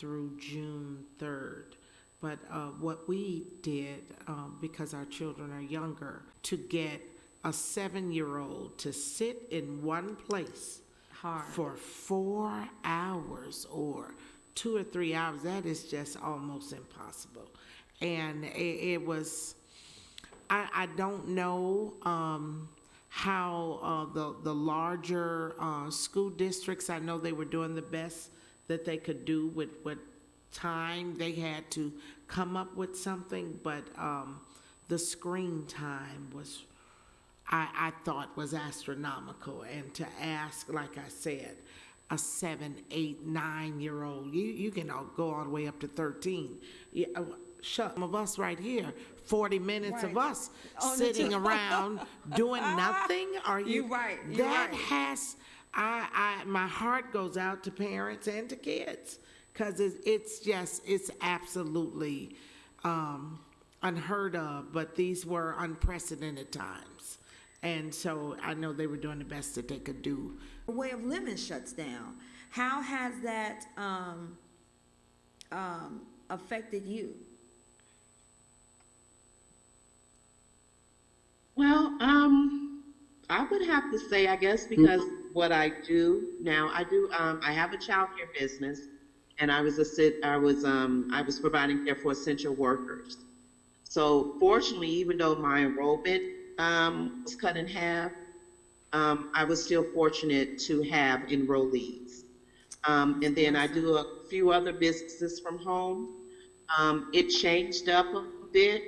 through June 3rd. But what we did, because our children are younger, to get a 7-year-old to sit in one place Hard. for 4 hours or 2 or 3 hours, that is just almost impossible. And it was, I don't know how the larger school districts, I know they were doing the best that they could do with what time they had to come up with something, but the screen time was, I thought was astronomical. And to ask, like I said, a 7, 8, 9-year-old, you can go all the way up to 13. Yeah, some of us right here, 40 minutes of Right. us On the sitting tip. around doing nothing. Are you? You right, you That right. has, my heart goes out to parents and to kids, because it's absolutely unheard of, but these were unprecedented times. And so I know they were doing the best that they could do. Way of living shuts down. How has that affected you? Well, I would have to say, I guess, because what I do now, I have a childcare business, and I was providing care for essential workers. So fortunately, even though my enrollment was cut in half, I was still fortunate to have enrollees. And then I do a few other businesses from home. It changed up a bit,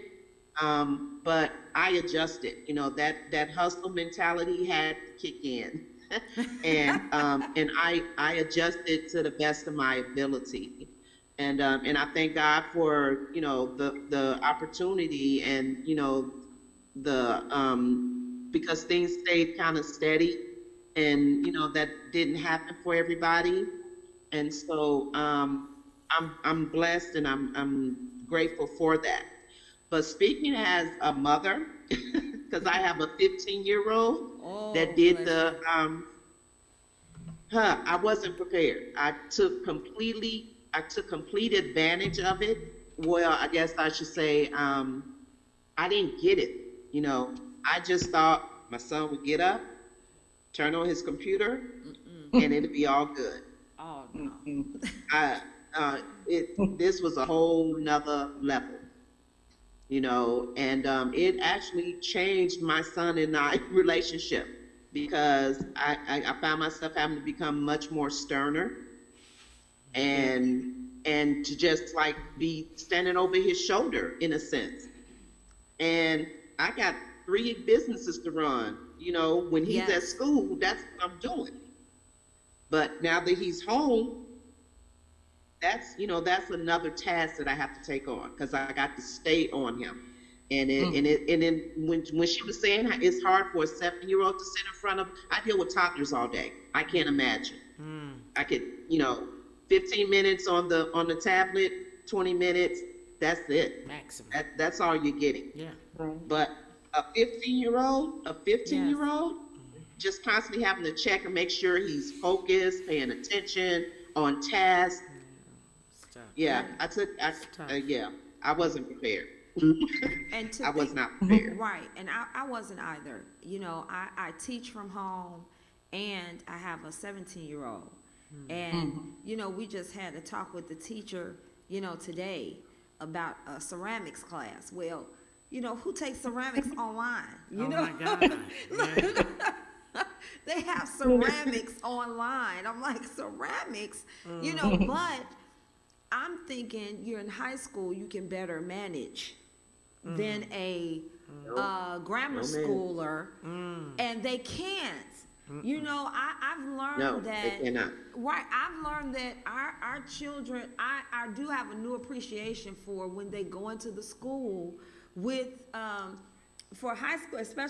but I adjusted. You know, that hustle mentality had to kick in, and I adjusted to the best of my ability. And I thank God for, you know, the opportunity, and, you know, because things stayed kind of steady, and, you know, that didn't happen for everybody. And so I'm blessed, and I'm grateful for that. But speaking as a mother, because I have a 15-year-old Oh, that did bless the you. I wasn't prepared. I took complete advantage of it. Well, I guess I should say, I didn't get it. You know, I just thought my son would get up, turn on his computer, and it'd be all good. Oh no. I, this was a whole nother level, you know, and it actually changed my son and I relationship, because I found myself having to become much more sterner, and to just like be standing over his shoulder in a sense. And I got 3 businesses to run. You know, when he's at Yes. school, that's what I'm doing. But now that he's home, that's another task that I have to take on, because I got to stay on him. And then when she was saying how it's hard for a 7-year-old to sit in front of, I deal with toddlers all day. I can't imagine. I could, 15 minutes on the tablet, 20 minutes, that's it. Maximum. That's all you're getting. Yeah. But a 15-year-old, just constantly having to check and make sure he's focused, paying attention, on task. Stuff. Yeah, Tough. I wasn't prepared. And to I was think- not prepared. Right, and I wasn't either. You know, I teach from home, and I have a 17-year-old. And, you know, we just had a talk with the teacher, you know, today about a ceramics class. Well, you know, who takes ceramics online? You Oh know? my God. Yeah. They have ceramics online. I'm like, ceramics? You know, but I'm thinking you're in high school, you can better manage than a grammar No, ma'am. schooler, and they can't. You know, I've learned No, that. they cannot. Right, I've learned that our children, I do have a new appreciation for when they go into the school with, for high school, especially.